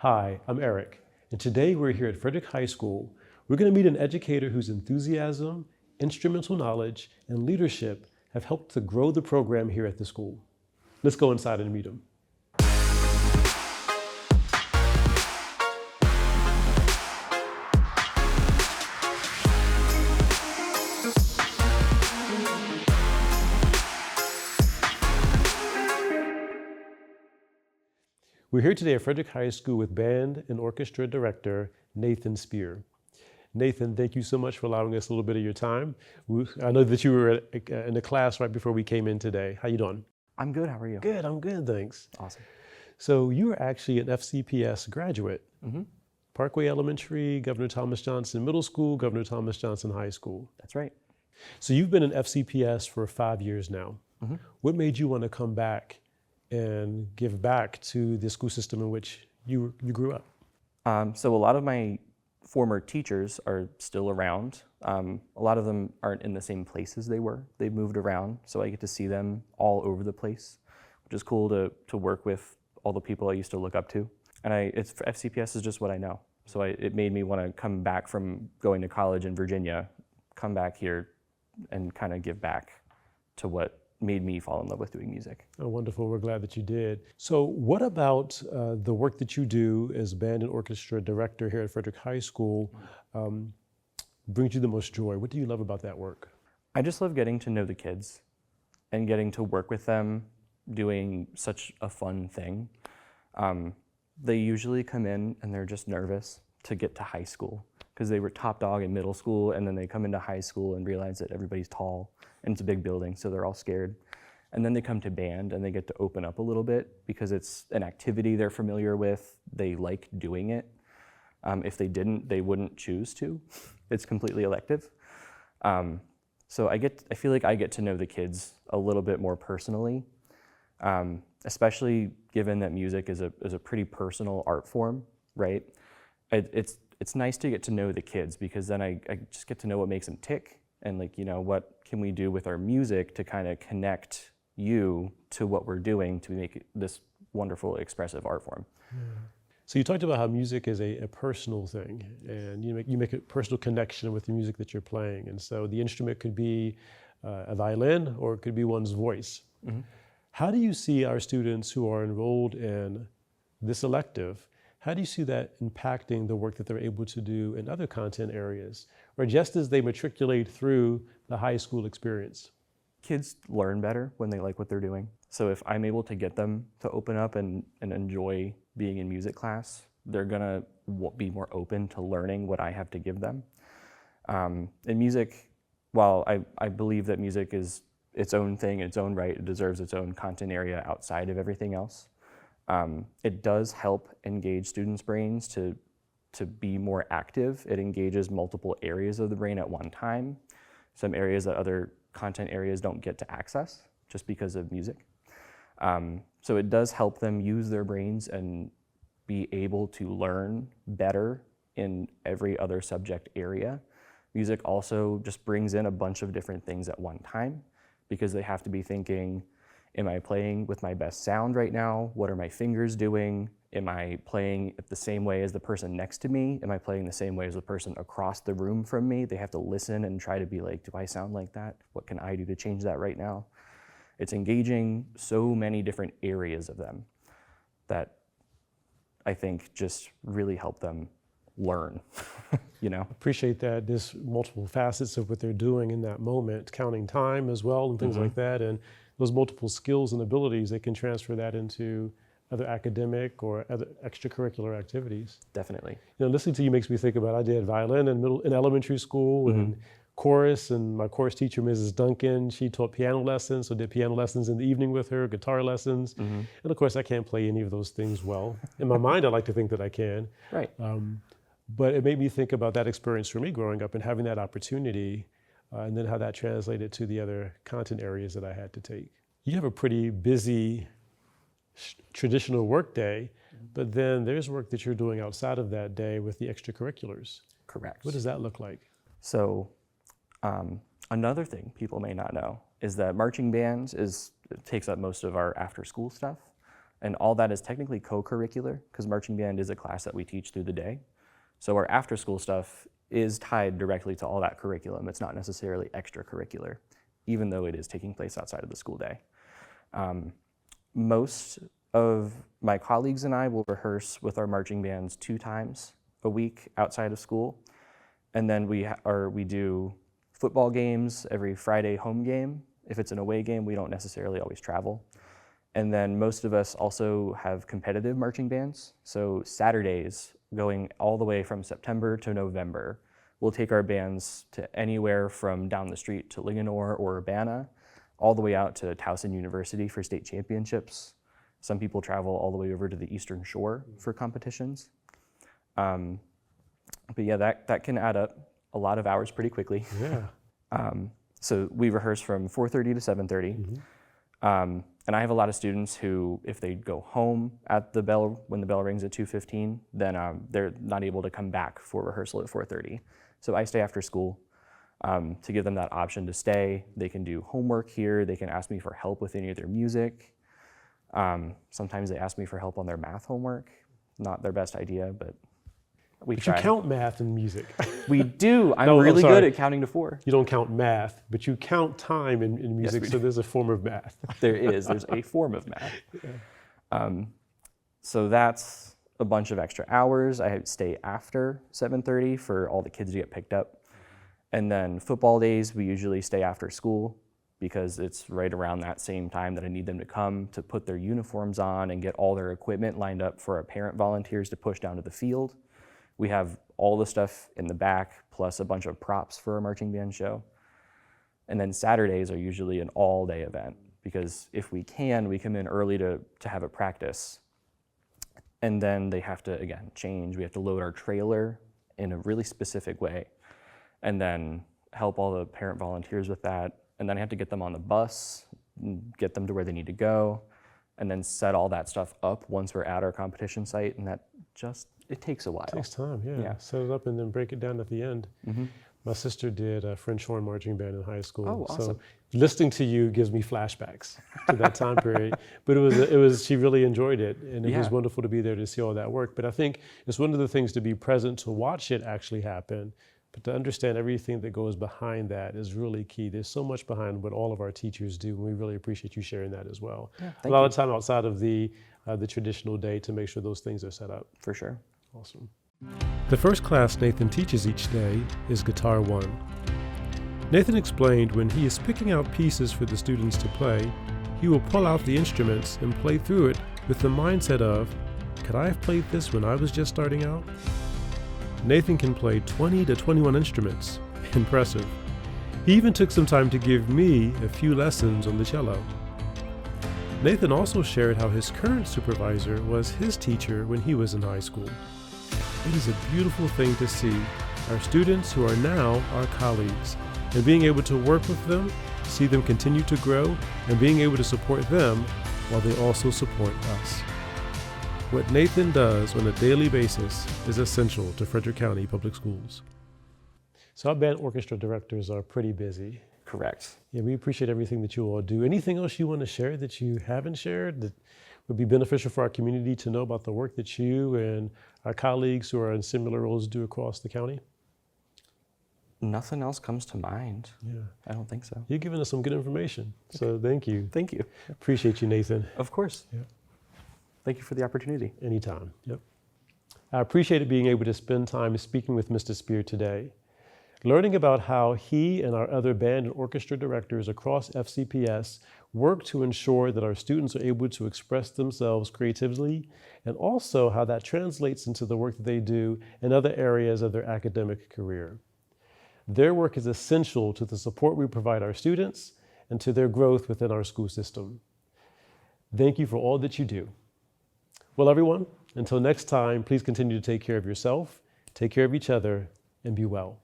Hi, I'm Eric, and today we're here at Frederick High School. We're going to meet an educator whose enthusiasm, instrumental knowledge, and leadership have helped to grow the program here at the school. Let's go inside and meet him. We're here today at Frederick High School with Band and Orchestra Director Nathan Spear. Nathan, thank you so much for allowing us a little bit of your time. I know that you were in the class right before we came in today. How you doing? I'm good, how are you? Good, I'm good, thanks. Awesome. So you were actually an FCPS graduate. Mm-hmm. Parkway Elementary, Governor Thomas Johnson Middle School, Governor Thomas Johnson High School. That's right. So you've been in FCPS for 5 years now. Mm-hmm. What made you want to come back and give back to the school system in which you grew up? So a lot of my former teachers are still around. A lot of them aren't in the same places they were. They've moved around, so I get to see them all over the place, which is cool to work with all the people I used to look up to. And FCPS is just what I know. So it made me want to come back from going to college in Virginia, come back here and kind of give back to what made me fall in love with doing music. Oh, wonderful. We're glad that you did. So what about the work that you do as band and orchestra director here at Frederick High School brings you the most joy? What do you love about that work? I just love getting to know the kids and getting to work with them, doing such a fun thing. They usually come in and they're just nervous to get to high school because they were top dog in middle school, and then they come into high school and realize that everybody's tall and it's a big building, so they're all scared. And then they come to band and they get to open up a little bit because it's an activity they're familiar with. They like doing it. If they didn't, they wouldn't choose to. It's completely elective. So I feel like I get to know the kids a little bit more personally, especially given that music is a pretty personal art form, right? It's nice to get to know the kids because then I just get to know what makes them tick and what can we do with our music to kind of connect you to what we're doing to make this wonderful expressive art form. Yeah. So you talked about how music is a personal thing, and you make a personal connection with the music that you're playing. And so the instrument could be a violin or it could be one's voice. Mm-hmm. How do you see our students who are enrolled in this elective, how do you see that impacting the work that they're able to do in other content areas, or just as they matriculate through the high school experience? Kids learn better when they like what they're doing. So if I'm able to get them to open up and enjoy being in music class, they're gonna be more open to learning what I have to give them. In music, while I believe that music is its own thing, its own right, it deserves its own content area outside of everything else. It does help engage students' brains to be more active. It engages multiple areas of the brain at one time, some areas that other content areas don't get to access just because of music. So it does help them use their brains and be able to learn better in every other subject area. Music also just brings in a bunch of different things at one time because they have to be thinking, am I playing with my best sound right now? What are my fingers doing? Am I playing the same way as the person next to me? Am I playing the same way as the person across the room from me? They have to listen and try to be like, do I sound like that? What can I do to change that right now? It's engaging so many different areas of them that I think just really help them learn, Appreciate that. There's multiple facets of what they're doing in that moment, counting time as well and things like that. And those multiple skills and abilities, they can transfer that into other academic or other extracurricular activities. Definitely. Listening to you makes me think about, I did violin in elementary school and chorus, and my chorus teacher, Mrs. Duncan, she taught piano lessons, so did piano lessons in the evening with her, guitar lessons. And of course, I can't play any of those things well. In my mind, I like to think that I can. Right. But it made me think about that experience for me growing up and having that opportunity, and then how that translated to the other content areas that I had to take. You have a pretty busy traditional work day, but then there's work that you're doing outside of that day with the extracurriculars. Correct. What does that look like? So another thing people may not know is that marching bands takes up most of our after school stuff. And all that is technically co-curricular because marching band is a class that we teach through the day. So our after-school stuff is tied directly to all that curriculum. It's not necessarily extracurricular, even though it is taking place outside of the school day. Most of my colleagues and I will rehearse with our marching bands 2 times a week outside of school. And then we do football games every Friday home game. If it's an away game, we don't necessarily always travel. And then most of us also have competitive marching bands. So Saturdays, going all the way from September to November, we'll take our bands to anywhere from down the street to Linganore or Urbana, all the way out to Towson University for state championships. Some people travel all the way over to the Eastern Shore for competitions. But yeah, that can add up a lot of hours pretty quickly. Yeah. So we rehearse from 4:30 to 7:30. And I have a lot of students who, if they go home at the bell, when the bell rings at 2:15, then they're not able to come back for rehearsal at 4:30. So I stay after school to give them that option to stay. They can do homework here. They can ask me for help with any of their music. Sometimes they ask me for help on their math homework. Not their best idea, but we try. You count math and music. We do. I'm No, I'm really sorry. good at counting to 4. You don't count math, but you count time in music, we so do. there's a form of math. There's a form of math. So that's a bunch of extra hours. I stay after 7:30 for all the kids to get picked up. And then football days, we usually stay after school because it's right around that same time that I need them to come to put their uniforms on and get all their equipment lined up for our parent volunteers to push down to the field. We have all the stuff in the back, plus a bunch of props for our marching band show. And then Saturdays are usually an all-day event because if we can, we come in early to have a practice. And then they have to, again, change. We have to load our trailer in a really specific way and then help all the parent volunteers with that. And then I have to get them on the bus, get them to where they need to go, and then set all that stuff up once we're at our competition site. And that it takes a while. It takes time, yeah. Yeah. Set it up and then break it down at the end. Mm-hmm. My sister did a French horn marching band in high school. Oh, awesome. So listening to you gives me flashbacks to that time period. But she really enjoyed it, and it was Yeah. wonderful to be there to see all that work. But I think it's one of the things to be present to watch it actually happen, but to understand everything that goes behind that is really key. There's so much behind what all of our teachers do, and we really appreciate you sharing that as well. Yeah, a lot of time outside of the traditional day to make sure those things are set up. For sure. Awesome. The first class Nathan teaches each day is Guitar 1. Nathan explained when he is picking out pieces for the students to play, he will pull out the instruments and play through it with the mindset of, could I have played this when I was just starting out? Nathan can play 20 to 21 instruments. Impressive. He even took some time to give me a few lessons on the cello. Nathan also shared how his current supervisor was his teacher when he was in high school. It is a beautiful thing to see our students who are now our colleagues, and being able to work with them, see them continue to grow, and being able to support them while they also support us. What Nathan does on a daily basis is essential to Frederick County Public Schools. So our band orchestra directors are pretty busy. Correct. Yeah, we appreciate everything that you all do. Anything else you want to share that you haven't shared that would be beneficial for our community to know about the work that you and our colleagues who are in similar roles do across the county? Nothing else comes to mind. Yeah. I don't think so. You've given us some good information, so thank you. Thank you. Appreciate you, Nathan. Of course. Yeah. Thank you for the opportunity. Anytime. Yep. I appreciated being able to spend time speaking with Mr. Spear today, learning about how he and our other band and orchestra directors across FCPS work to ensure that our students are able to express themselves creatively, and also how that translates into the work that they do in other areas of their academic career. Their work is essential to the support we provide our students and to their growth within our school system. Thank you for all that you do. Well, everyone, until next time, please continue to take care of yourself, take care of each other, and be well.